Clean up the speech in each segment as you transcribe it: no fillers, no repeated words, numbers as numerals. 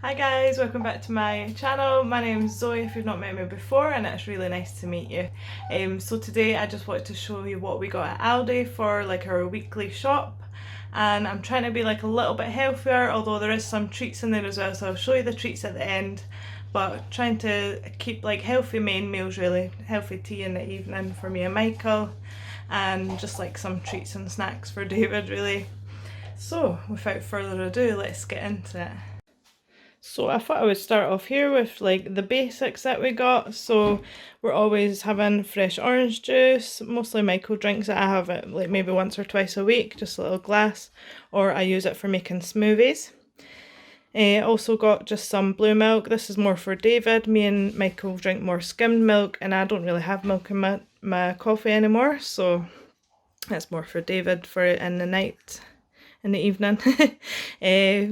Hi guys, welcome back to my channel. My name's Zoe if you've not met me before, and it's really nice to meet you. So today I just wanted to show you what we got at Aldi for like our weekly shop, and I'm trying to be like a little bit healthier, although there is some treats in there as well, so I'll show you the treats at the end. But trying to keep like healthy main meals, really healthy tea in the evening for me and Michael, and just like some treats and snacks for David really. So without further ado, let's get into it. So I thought I would start off here with like the basics that we got. So we're always having fresh orange juice. Mostly Michael drinks it. I have it like maybe once or twice a week, just a little glass, or I use it for making smoothies. Also got just some blue milk. This is more for David. Me and Michael drink more skimmed milk, and I don't really have milk in my coffee anymore, so that's more for David for it in the night. In the evening.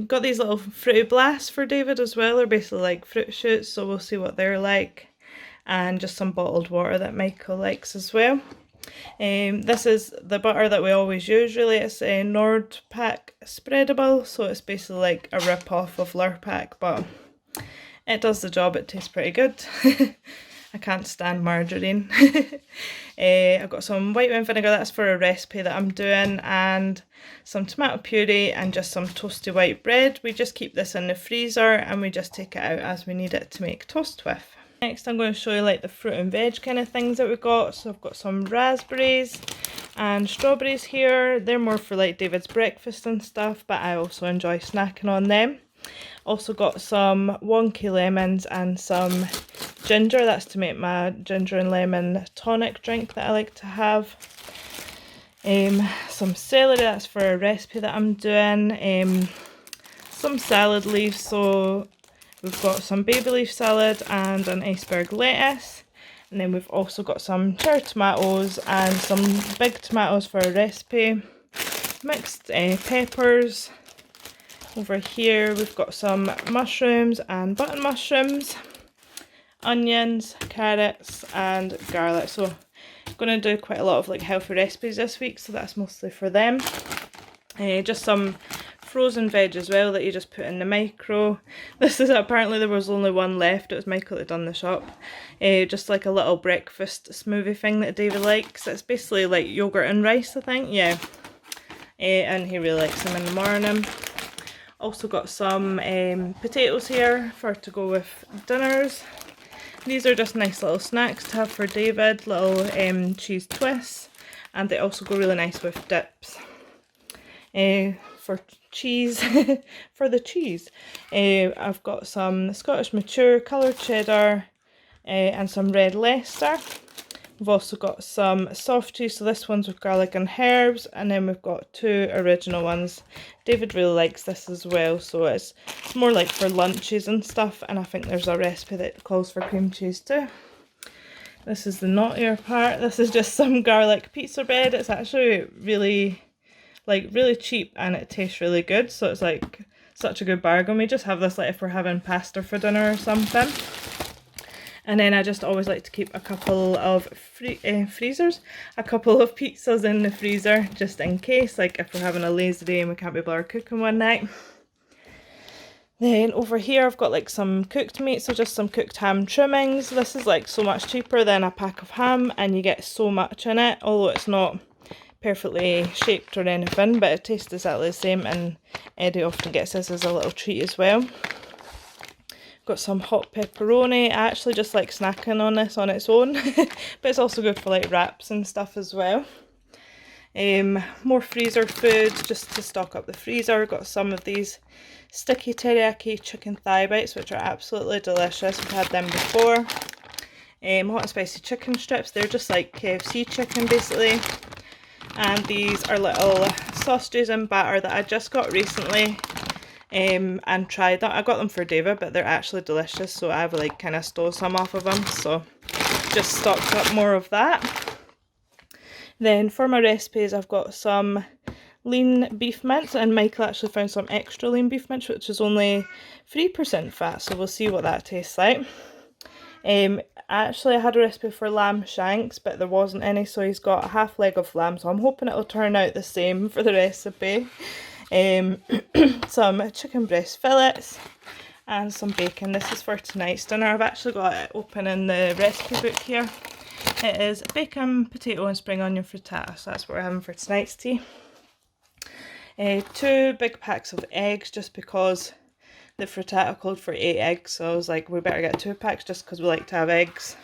Got these little fruity blasts for David as well. They're basically like fruit shoots, so we'll see what they're like. And just some bottled water that Michael likes as well. This is the butter that we always use really. It's a Nordpack spreadable, so it's basically like a rip-off of Lurpak, but it does the job. It tastes pretty good. I can't stand margarine. I've got some white wine vinegar, that's for a recipe that I'm doing, and some tomato puree and just some toasty white bread. We just keep this in the freezer and we just take it out as we need it to make toast with. Next I'm going to show you like the fruit and veg kind of things that we got. So I've got some raspberries and strawberries here. They're more for like David's breakfast and stuff, but I also enjoy snacking on them. Also got some wonky lemons and some ginger. That's to make my ginger and lemon tonic drink that I like to have. Some celery, that's for a recipe that I'm doing. Some salad leaves, so we've got some baby leaf salad and an iceberg lettuce. And then we've also got some cherry tomatoes and some big tomatoes for a recipe. Mixed peppers. Over here we've got some mushrooms and button mushrooms, onions, carrots and garlic. So I'm going to do quite a lot of like healthy recipes this week, so that's mostly for them. Just some frozen veg as well that you just put in the micro. This is apparently there was only one left. It was Michael that done the shop. Just like a little breakfast smoothie thing that David likes. It's basically like yogurt and rice, I think. Yeah. And he really likes them in the morning. Also got some potatoes here for to go with dinners. These are just nice little snacks to have for David, little cheese twists, and they also go really nice with dips. For cheese, for the cheese, I've got some Scottish mature coloured cheddar and some red Leicester. We've also got some soft cheese, so this one's with garlic and herbs, and then we've got two original ones. David really likes this as well, so it's more like for lunches and stuff, and I think there's a recipe that calls for cream cheese too. This is the naughtier part. This is just some garlic pizza bread. It's actually really cheap and it tastes really good, so it's like such a good bargain. We just have this like if we're having pasta for dinner or something. And then I just always like to keep a couple of pizzas in the freezer just in case, like if we're having a lazy day and we can't be bothered cooking one night. Then over here I've got like some cooked meat, so just some cooked ham trimmings. This is like so much cheaper than a pack of ham and you get so much in it, although it's not perfectly shaped or anything, but it tastes exactly the same, and Eddie often gets this as a little treat as well. Got some hot pepperoni. I actually just like snacking on this on its own, but it's also good for like wraps and stuff as well. More freezer food just to stock up the freezer. Got some of these sticky teriyaki chicken thigh bites, which are absolutely delicious. We've had them before. Hot and spicy chicken strips. They're just like KFC chicken basically. And these are little sausages and batter that I just got recently. And tried that. I got them for David, but they're actually delicious, so I've like kind of stole some off of them, so just stocked up more of that. Then for my recipes I've got some lean beef mince, and Michael actually found some extra lean beef mince which is only 3% fat, so we'll see what that tastes like. Actually I had a recipe for lamb shanks, but there wasn't any, so he's got a half leg of lamb, so I'm hoping it'll turn out the same for the recipe. Some chicken breast fillets, and some bacon. This is for tonight's dinner. I've actually got it open in the recipe book here. It is bacon, potato and spring onion frittata, so that's what we're having for tonight's tea. 2 big packs of eggs, just because the frittata called for 8 eggs, so I was like, we better get 2 packs just because we like to have eggs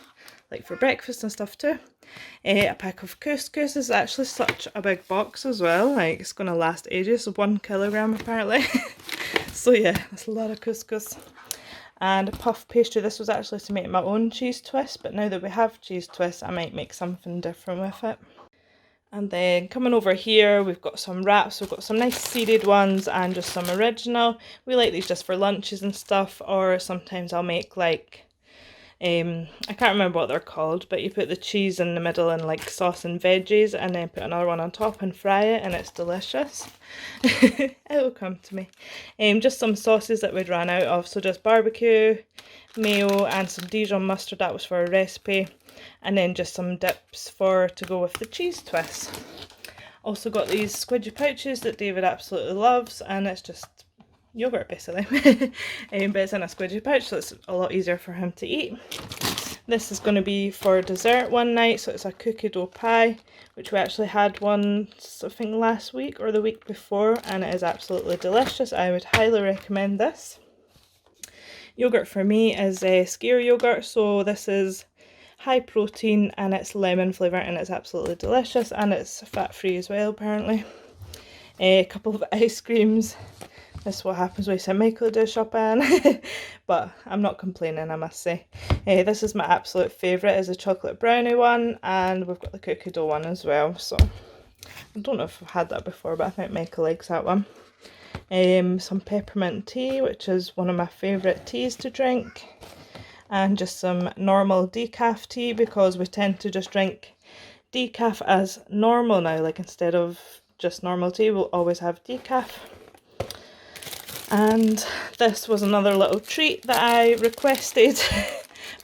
like for breakfast and stuff too. A pack of couscous. This is actually such a big box as well, like it's going to last ages, 1 kilogram apparently. So yeah, that's a lot of couscous. And a puff pastry. This was actually to make my own cheese twist, but now that we have cheese twists I might make something different with it. And then coming over here, we've got some wraps. We've got some nice seeded ones and just some original. We like these just for lunches and stuff, or sometimes I'll make like, I can't remember what they're called, but you put the cheese in the middle and like sauce and veggies, and then put another one on top and fry it, and it's delicious. It'll come to me. Just some sauces that we'd ran out of, so just barbecue, mayo and some Dijon mustard. That was for a recipe. And then just some dips to go with the cheese twist. Also got these squidgy pouches that David absolutely loves, and it's just yogurt basically. But it's in a squidgy pouch, so it's a lot easier for him to eat. This is going to be for dessert one night, so it's a cookie dough pie, which we actually had one, I think last week or the week before, and it is absolutely delicious. I would highly recommend this. Yogurt for me is skyr yogurt, so this is high protein and it's lemon flavour, and it's absolutely delicious, and it's fat free as well apparently. A couple of ice creams. This is what happens when you send Michael to shopping. But I'm not complaining, I must say. This is my absolute favourite, is a chocolate brownie one, and we've got the cookie dough one as well. So I don't know if I've had that before, but I think Michael likes that one. Some peppermint tea, which is one of my favourite teas to drink. And just some normal decaf tea, because we tend to just drink decaf as normal now, like instead of just normal tea we'll always have decaf. And this was another little treat that I requested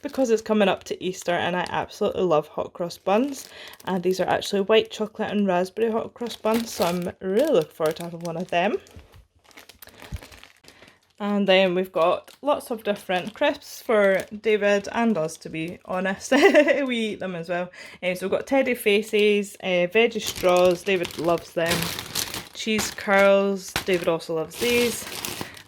because it's coming up to Easter and I absolutely love hot cross buns, and these are actually white chocolate and raspberry hot cross buns, so I'm really looking forward to having one of them. And then we've got lots of different crisps for David and us, to be honest. We eat them as well. So we've got teddy faces, veggie straws, David loves them. Cheese curls, David also loves these.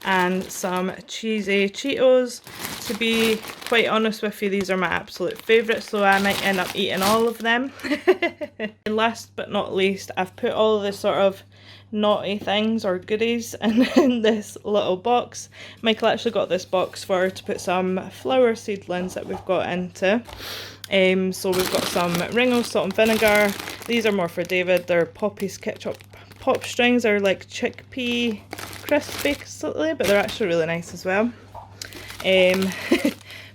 And some cheesy Cheetos. To be quite honest with you, these are my absolute favourite, so I might end up eating all of them. And last but not least, I've put all the sort of naughty things or goodies in this little box. Michael actually got this box to put some flower seedlings that we've got into. So we've got some Ringo salt and vinegar. These are more for David. They're Poppy's ketchup pop strings. They're like chickpea crisps basically, but they're actually really nice as well.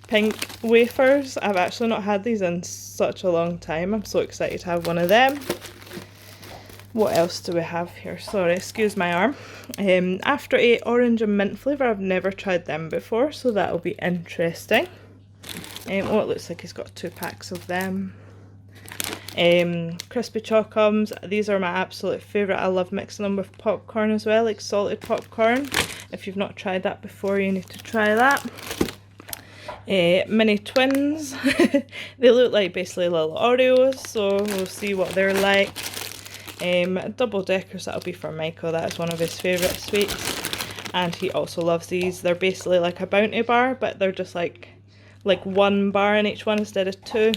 Pink wafers. I've actually not had these in such a long time. I'm so excited to have one of them. What else do we have here? Sorry, excuse my arm. After 8 orange and mint flavour. I've never tried them before, so that'll be interesting. Oh, it looks like he's got 2 packs of them. Crispy chocoms. These are my absolute favourite. I love mixing them with popcorn as well, like salted popcorn. If you've not tried that before, you need to try that. Mini twins. They look like basically little Oreos, so we'll see what they're like. Double deckers, that'll be for Michael. That's one of his favourite sweets, and he also loves these. They're basically like a Bounty bar, but they're just like 1 bar in each one instead of 2,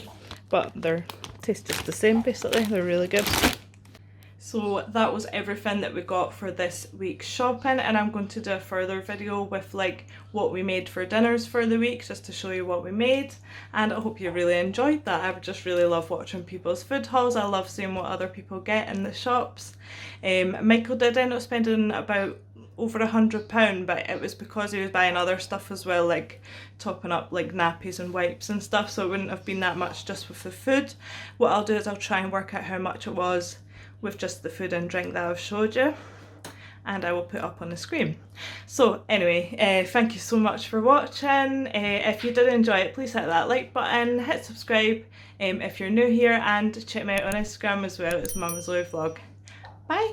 but they're taste just the same basically. They're really good. So that was everything that we got for this week's shopping, and I'm going to do a further video with like what we made for dinners for the week, just to show you what we made, and I hope you really enjoyed that. I just really love watching people's food hauls. I love seeing what other people get in the shops. Michael did end up spending about over £100, but it was because he was buying other stuff as well, like topping up like nappies and wipes and stuff, so it wouldn't have been that much just with the food. What I'll do is I'll try and work out how much it was with just the food and drink that I've showed you, and I will put up on the screen. So anyway, thank you so much for watching. If you did enjoy it, please hit that like button, hit subscribe if you're new here, and check me out on Instagram as well. It's Mama Zoe Vlog. Bye!